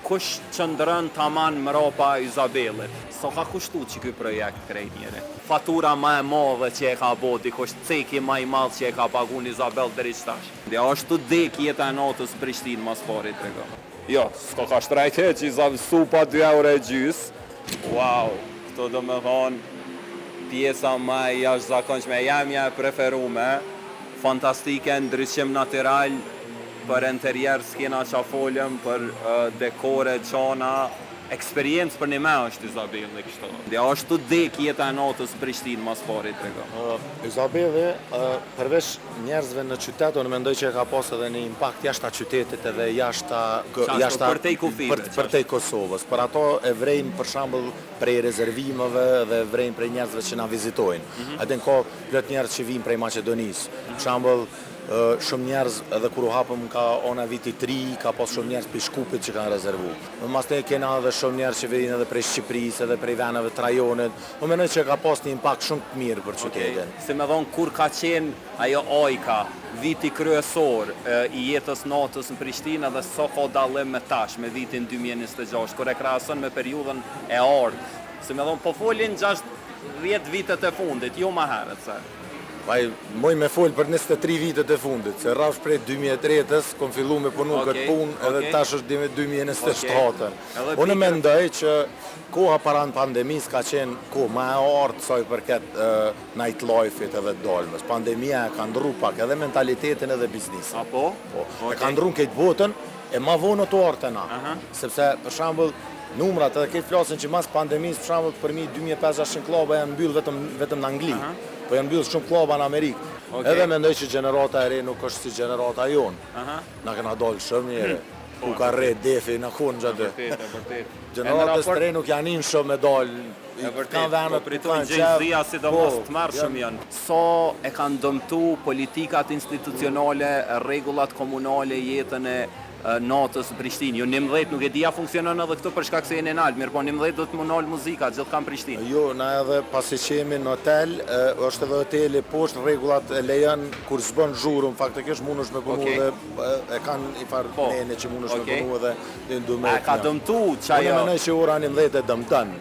kush qëndrën taman mrapa Izabellit. So ka kushtu që ky projekt krejt njëri. Fatura ma e madhe që e ka bo, dikush ceki ma i madh që e ka pagun Izabel deri qtash. Dhe ashtu dek jeta e natës Prishtinë mas pari trego. Jo, s'ka ka shtrajt heq, supa 2 euro e gjys. Wow, këto do me thonë pjesa ma e jashtëzakonshme, jamja e preferume, fantastike, ndryshim natural, për interier s'kena qa folëm, për dekore, qana, eksperiencë për një me është Izabelli kështu. Dhe ashtu dek jeta e natës Prishtinë mas pari trego. Izabelli, përveç njerëzve në qytet, unë mendoj që ka pas edhe një impakt jashtë qytetit edhe jashtë përtej kufijve. Përtej Kosovës. Për ato e vrejnë për shembull prej rezervimeve dhe vrejnë prej njerëzve që na vizitojnë. Edhe ka plot njerëz që vinë prej Maqedonisë. Për shembull, shumë njerëz edhe kur u hapëm ka ona viti 3, ka pas shumë njerëz prej Shkupit që kanë rezervu. Pastaj kena edhe shumë njerëz që vijnë edhe prej Shqipërisë, edhe prej veneve të rajonit. Unë mendoj që ka pas një impakt shumë të mirë për qytetin. Se me thonë kur ka qenë ajo ajka, viti kryesor i jetës natës në Prishtinë dhe sa ka dallim me tash, me vitin 2026, kur e krahason me periudhën e ardhmë. Se me thonë po folin 10 vitet e fundit, jo më herët se. Moj me folë për 23 vitet e fundit, se rraf prej 2003-ës, kom fillu me punu këtë punë, edhe tash është 2027. Unë mendoj që koha para në pandemis ka qenë kohë ma e artë saj përket nightlife-it edhe dalmës. Pandemia e ka ndru pak edhe mentalitetin edhe biznisin. Apo? E ka ndru në këtë botën, e ma vonë të artë e na. Sepse, për shambull, numrat edhe këtë flasin që mas pandemis, për shambull, për mi 2500 klaba janë mbyllë vetëm në Angli. Po janë mbyllë shumë klaba në Amerikë. Edhe mendoj që gjenerata e re nuk është si gjenerata jonë. Na kena dalë shumë njëre. Ku ka re defi në kunë gjatë. Gjeneratës të re nuk janë inë shumë me dalë. E vërtet, po pritojnë gjëzia si do mos të marrë shumë janë. So e kanë dëmtu politikat institucionale, regullat komunale, jetën e natës në Prishtinë. Jo 19 nuk e dia funksionon edhe këtu për shkak se jeni në altë, mirë po 19 do të më nalë muzika, gjithë kam Prishtinë. Jo, na edhe pasi që jemi në hotel, është edhe hoteli poshtë, regullat e lejon kur s'bën zhurmë, faktikisht mund është me punu dhe e kanë i farë nene që mund është me punu dhe ndumet. A ka dëmtu që ajo? Unë menoj që ora 19 e dëmton.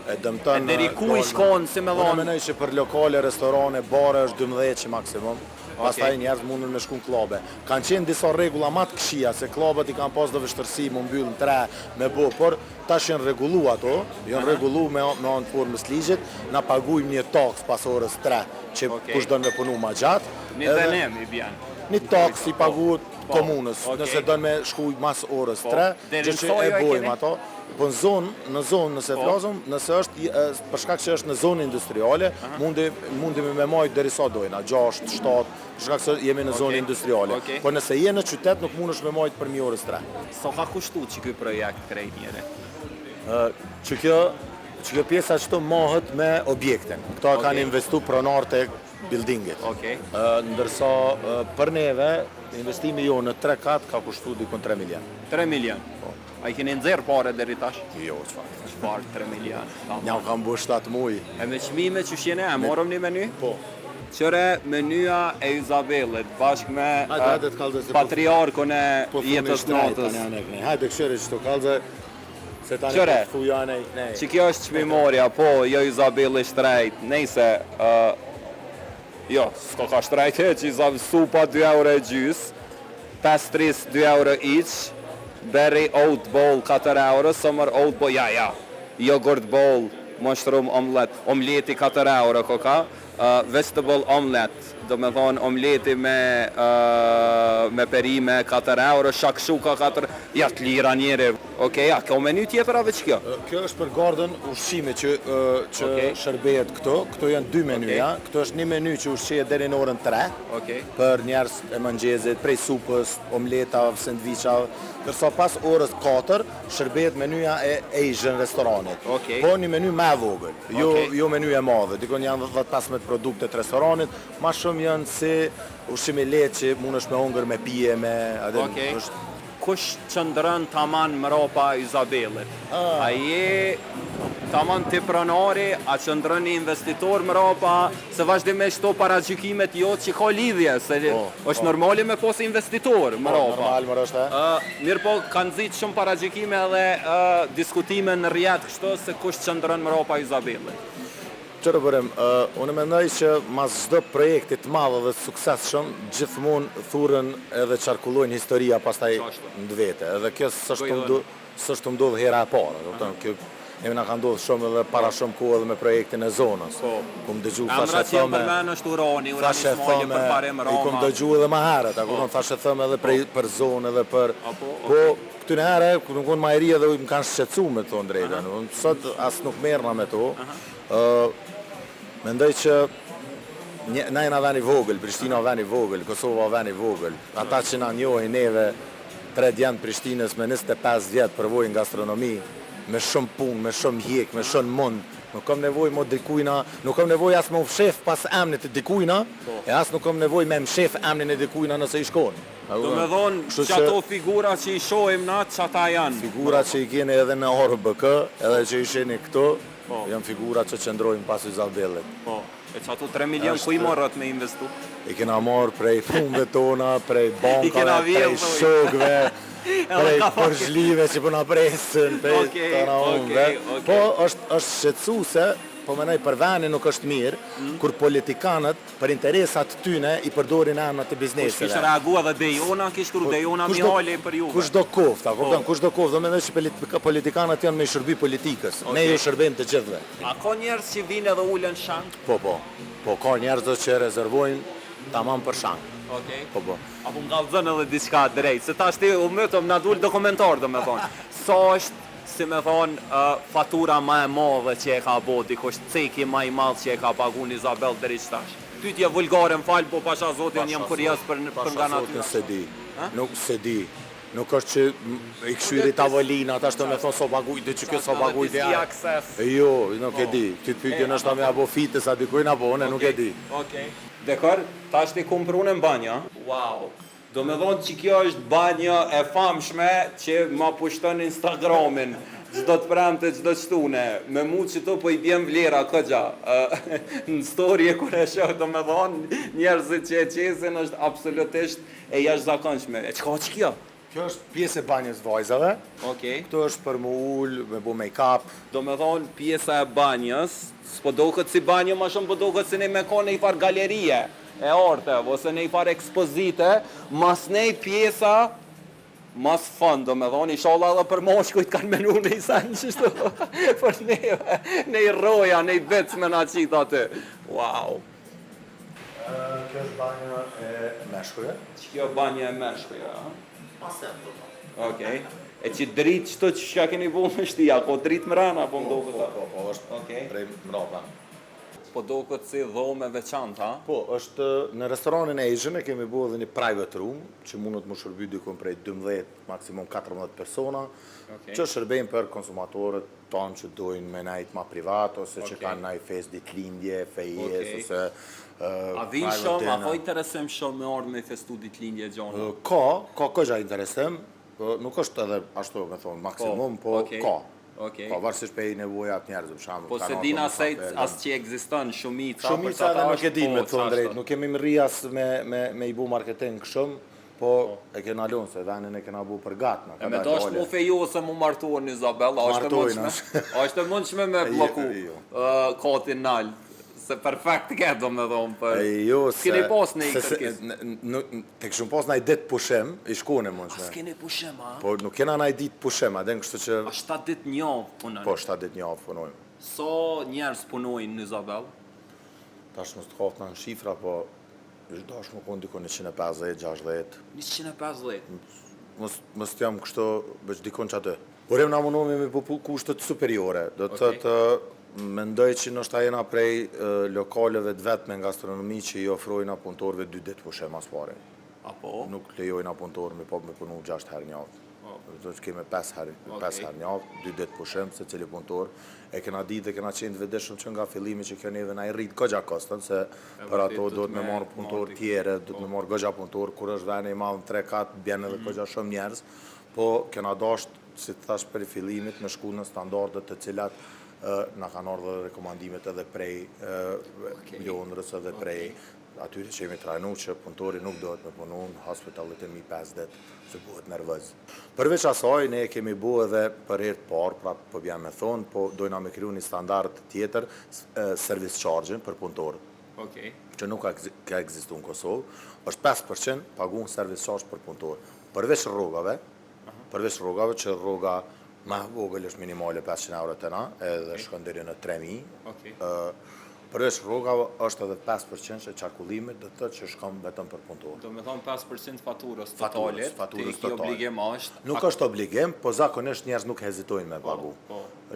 E deri ku i shkon, si me dhonë? Unë menoj që për lokale, restorane, bare është 12 që maksimum. Pastaj njerëz mundën me shku në klobe. Kanë qenë disa rregulla më të këqija se klubet i kanë pas dhe vështirësi më mbyllën 3 me bo, por tash janë rregullu ato, janë rregullu me anë të formës ligjit, na paguajmë një taks pas orës 3, që kush don me punu më gjatë. Një dënem i bjen. Një taks i paguhet komunës, nëse don me shku mas orës 3, gjë që e bojmë ato. Po në zonë nëse flasëm, nëse është për shkak që është në zonë industriale, mundi me majtë deri sa dojna, 6, 7, për shkak se jemi në zonë industriale. Po nëse je në qytet nuk mundesh me majtë për 1 orës 3. Sa ka kushtu që ky projekt krejt njëri? Që kjo pjesa qëto mahët me objekten. Këta kanë investu pronar të buildingit. Ndërsa për neve, investimi jo në 3 katë ka kushtu dikon 3 milion. 3 milion? A i keni nëzirë pare deri tash? Jo, qëfar. Qëfar 3 milion? Nja kam bu 7 muj. E me qmime që shjene, e morëm një menu? Po. Qëre menyja e Izabellit, bashkë me patriarkun e jetës natës. Hajde këshire që të kalze, se tani Qëre, të fujane i nej. që kjo është qmimorja, po, jo Izabelli shtrejt, nejse, jo, s'ko ka shtrejt heq, supa 2 euro e gjys, pastris 2 euro each, berry oat bowl 4 euro, summer oat bowl, yogurt bowl, mushroom omelet, omleti 4 euro koka, vegetable omelet, do me thonë omleti me perime 4 euro, shakshuka 4, ja të lira njeri. Okej, a ka menu tjetër veç kjo? Kjo është për gardën ushqime që shërbehet këto janë 2 menuja, këto është një menu që ushqehet deri në orën 3, për njerëz e mëngjesit, prej supës, omleta, sandviça, ndërsa pas orës 4 shërbehet menuja e Asian restoranit. Po një menu më vogël, jo menu e madhe, dikon janë 15 produkte të restoranit, më shumë janë si ushqime lehtë që mundesh me hongër me pije me kush qëndron taman mrapa Izabellit. A je taman ti pronari, a qëndron një investitor mrapa, se vazhdimisht to paragjykimet jo që ka lidhje, se është normali me pos investitor mrapa. Normal është, Mirë po, kanë zitë shumë paragjykime dhe diskutime në rjetë kështu se kush qëndron mrapa Izabellit. Qërë bërim, unë mendoj që mas çdo projektit madhe dhe suksesshëm, gjithmonë thurën edhe qarkullojnë historia pastaj në vete. Edhe kjo s'është ndodhë hera e parë. Neve na ka ndodhë shumë edhe para shumë kohë edhe me projektin e zonës. Kum dëgju thashe thëme. Është urani smolje për parim Roma. I kum dëgju edhe ma herët, thashe thëme edhe për zonë edhe për... Po, këtyne herë, nuk unë majeria dhe më kanë shqetsu me to në drejten. Sot as nuk merna me to. Mendoj që na jena veni vogël, Prishtina veni vogël, Kosova veni vogël. Ata që na njohin neve 3 djenë Prishtinës me 25 vjetë përvojnë gastronomi, me shumë punë, me shumë hjek, me shumë mund. Nuk kam nevoj mo dikujna, nuk kam nevoj as me mshef pas emnit të dikujna, e as nuk kam nevoj me mshef emnin e dikujna nëse i shkon. Do me thonë që ato figura që i shohim na, që ata janë? Figura që i kene edhe në ORBK, edhe që i sheni këto, janë figura që qëndrojnë pas Izabellit. Po, e që ato 3 milion ku i morët me investu? I kena marë prej fundve tona, prej bankave, prej shokve, prej përzhlive që përna presën, prej të na umve. Po, është shqetësuse, po menaj për veni nuk është mirë, kur politikanët për interesat tyne i përdorin emnat të bizneseve. Kush kishë reagua dhe Dejona, kishë kru Dejona Mihali për juve? Kush do kofta, kush do kofta, do menaj që politikanët janë me i shërbi politikës, ne ju shërbim të gjithve. A ka njerës që vinë edhe ullën shangë? Po, ka njerës që rezervojnë tamam për shangë. Po. Apo më gallëzën edhe diçka drejt, se ta shti u mëtëm në dull dokumentar do me thonë. Sa është, si me thonë, fatura ma e madhe që e ka bo, dikush ceki ma i madhe që e ka pagun Izabel deri qëtash. Pytje vulgare më falë, po pasha zotin jam kurios për nga natyra. Nuk se di. Nuk është që i këshyri tavolina, ta shtë me thonë so bagujtë, që kjo so bagujtë ja. Jo, nuk e di. Këtë pytje nështë ta me abo fitës, a dikujnë abo, nuk e di. Dekar, ta shtë i kumprune në banja. Wow. Do me thonë që kjo është banja e famshme që ma pushtën Instagramin, gjdo të premte, gjdo qëtune. Me mu që to po i bjem vlera këgja. Në story e kur e shoh, do me thonë, njerëzit që e qesin është absolutisht e jashtëzakonshme. E qka që kjo? Kjo është pjesë e banjës vajzave. Këto është për mu ullë, me bu make-up. Do me thonë pjesa e banjës, s'po do këtë si banjë, ma shumë po do këtë si ne me kone i farë galerie e arte, ose ne i farë ekspozite, mas ne i pjesa mas fund, do me thonë, i shala dhe për moshkujt kanë menu në i sanë qështu, për ne i roja, ne i becë me na qita aty. Wow. Kjo është banja e meshkuja. Që kjo banja e meshkuja, a? Pasem, do të. Okej. E që dritë qëto që shka keni bu me shtia, ko dritë mrena, po më do këta? Po, është prej mrapa. Po do këtë si dhome veçant, ha? Po, është në restoranin Asian e kemi bu edhe një private room, që mundët më shërby dykon prej 12, maksimum 14 persona, që shërbejnë për konsumatorët tonë që dojnë me najtë ma privat, ose që kanë najtë fest ditlindje, fejes, ose a vinë shumë, a po interesem shumë me orë me festu ditlindje gjonë? Ka këgja interesem, nuk është edhe ashtu me thonë maksimum, po ka. Ka varsisht pe i nevojat njerëzë, për shambull. Po se dina sejt as që egziston shumica, shumica edhe nuk e din me të thonë drejt, nuk kemi më rrias me i bu marketing shumë, po e kena lonë se venin e kena bu për gatna. E me do është mu fejo se mu martuar në Izabel, a është e mundshme me bloku katin nalë. Se perfekt ke do me dhomë për... S'keni pas në i kërkis? Te këshëm pas në i ditë pushem, i shkone mundshme. A s'keni pushem, a? Po nuk kena në i ditë pushem, a den kështu që... A 7 ditë njavë punojnë? Po 7 ditë njavë punojnë. So njerës punojnë në Izabel? Ta është mështë kaftë në shifra, po... Da është më konë dikon 150-60. 150? Mështë jam kështu, bëq dikon që atë. Porem në amunomi me kushtet superiore, do të të... Mendoj që nështë jena prej lokaleve të vetme në gastronomi që i ofrojnë punëtorëve 2 ditë pushem as pare. Apo? Nuk lejojnë punëtorë me punu 6 herë njavë. Do që keme 5 herë njavë, 2 ditë pushem se cili punëtorë. E kena ditë dhe kena qenë të vedeshëm që nga fillimi që kjo neve na i rritë këgja kostën, se për ato do të me marë punëtorë tjere, do të me marë gëgja punëtorë, kur është vene i madhë 3-4, bjenë edhe këgja shumë njerës. po kena dasht, si të thash për fillimit, me shku në standardet të cilat na kanë ardhur rekomandimet edhe prej Londrës edhe prej atyre që jemi trajnu që punëtori nuk dohet me punu në hospitalit e 50 se buhet nervëz. Përveç asaj, ne kemi bu edhe për herë të parë, pra po bjam me thonë, po dojna me kriju një standard tjetër, service charge për punëtorët. Që nuk ka ekzistu në Kosovë, është 5% pagun service charge për punëtorë. Përveç rrogave që rroga ma vogël është minimale 500 euro të na, edhe shkon deri në 3.000. Përveç rrogave është edhe 5% që qarkullimit dhe të që shkon vetëm për punëtorë. Do me thonë 5% faturës totalit, të obligim është... Nuk është obligim, po zakonisht njerëz nuk hezitojnë me pagu.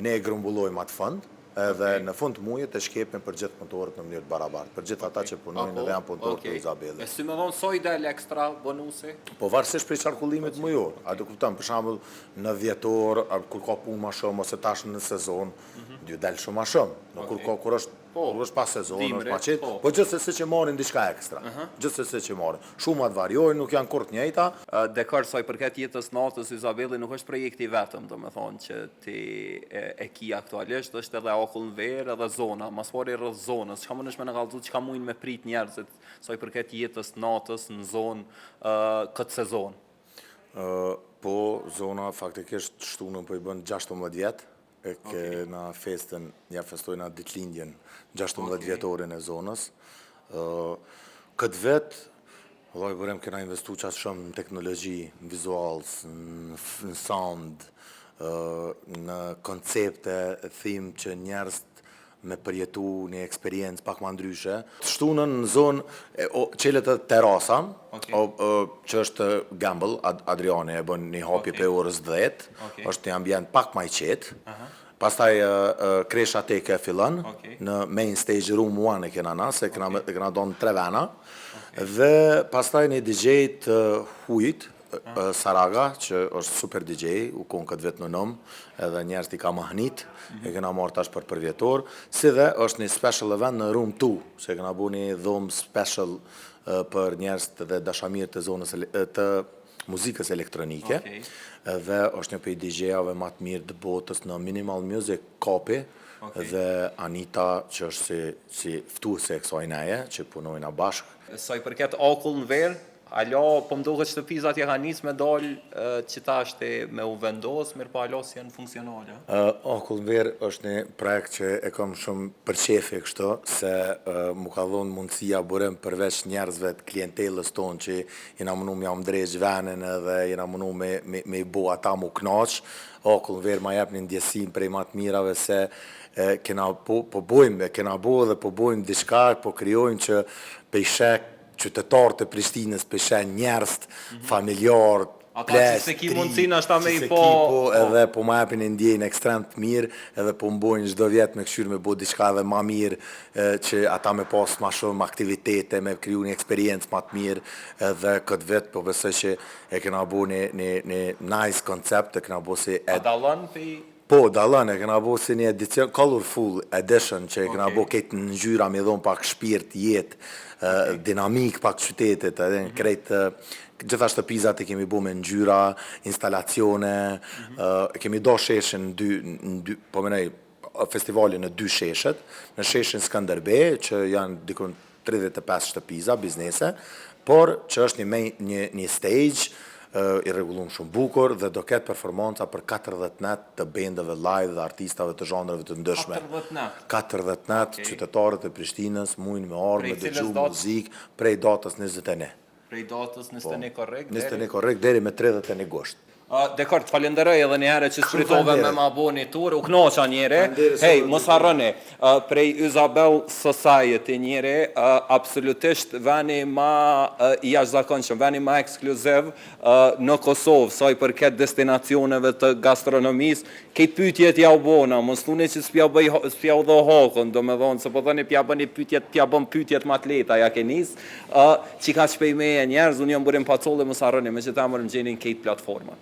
Ne e grumbullojmë atë fund, edhe në fund të muajit e shkepim për gjithë punëtorët në mënyrë të barabartë, për gjithë ata që punojnë edhe janë punëtorë të Izabellit. E si me vonë soj del ekstra bonusi? Po varësisht për qarkullimit mujor. A do kupton, për shembull, në dhjetor, kur ka punë më shumë ose tash në sezon, dy del shumë më shumë. Në kur është pas sezon, është pa qetë, po gjithsesi që marrin diçka ekstra. Gjithsesi që marrin. Shumat variojnë, nuk janë kurrë të njëjta. Dekor sa i përket jetës natës Izabelli nuk është projekti vetëm, domethënë që ti e ki aktualisht, është edhe akull në verë edhe zona, mas pari rreth zonës. Çka mundesh me na kallëzu, çka mujnë me prit njerëzit sa i përket jetës natës në zonë këtë sezon? Po zona faktikisht shtunën po i bën 16 vjet. Na festën, ja festojna ditëlindjen 16 vjetorin e zonës. Këtë vetë, vëllai bërem kena investu qatë shumë në teknologji, në vizuals, në sound, në koncepte, thim që njerëz me përjetu një eksperiencë pak ma ndryshe. Shtunën në zonë qelet e terasa, që është Gamble, Adriani e bën një hapje për orës 10, është një ambient pak ma i qetë. Pastaj kresha teke fillon, në main stage room 1 e kena na, se kena donë 3 vena, dhe pastaj një DJ të hujit, Saraga, që është super DJ, u konë këtë vetë në nëmë, edhe njerës t'i ka mahnit, e kena marrë tash për përvjetor, si dhe është një special event në room 2, që kena bu një dhomë special për njerës dhe dashamir të zonës të muzikës elektronike, dhe është një për DJ-ave ma të mirë të botës në Minimal Music Copy, dhe Anita, që është si ftuese e kësaj neje, që punojna bashkë. Sa i përket akull në verë, alo, po më duket shtëpizat ja ka nis me dalë që ta është me u vendos, mirë po alo si janë funksionale. Akull në verë është një projekt që e kam shumë për qefi kështu, se mu ka dhonë mundësia burem përveç njerëzve të klientelës tonë që jena mënu me jam drejsh venin edhe jena mënu me i bo ata mu knaq. Akull në verë ma jep një ndjesin prej matë mirave se kena bo dhe po bojmë diçka, po kryojmë që pejshek qytetarët e Prishtinës peshen njerëz familjar, ata që se ki mundësin është ta me i po... edhe po ma jepin e ndjejnë ekstrem të mirë, edhe po mbojnë çdo vjet me këshyrë me bo diçka edhe ma mirë, që ata me pas ma shumë aktivitete, me kriju një eksperiencë ma të mirë, edhe këtë vetë po besoj që e kena bo një nice koncept, e kena bo si... A dalën për... Po, dalën, e kena bo si një edicion, colorful edition, që e kena bo këtë në ngjyra me dhonë pak shpirt, jetë, dinamik pak qytetit, edhe në krejtë, gjitha shtëpizat e kemi bo me ngjyra, instalacione, kemi do sheshin po menej, festivalin në 2 sheshet, në sheshin Skënderbej, që janë dikun 35 shtëpiza, biznese, por që është një stage, i rregullum shumë bukur dhe do ketë performanca për 40 net të bendeve live dhe artistave të zhanreve të ndryshme. 40 net, qytetarët e Prishtinës mujnë me ardhë me dëgju muzikë prej datës 21. Prej datës 21 korrekt? 21 korrekt, deri me 31 gusht. Dekor, të falenderoj edhe një herë që spritove me ma bo një tur, u knoqa njëre. Hej, mos harroni, prej Izabel Society njëre, absolutisht veni ma jashtëzakonshëm, veni ma ekskluziv në Kosovë, sa i përket destinacioneve të gastronomisë, këtë pytjet ja u bona, mos thune që s'pja u dho hakon, do me dhonë, se po thoni pja bën pytjet ma të leta, ja ke nis, që ka shpej me e njerëz, unë jam burim pacolli, mos harroni, me që ta mërëm gjenin këtë platforma.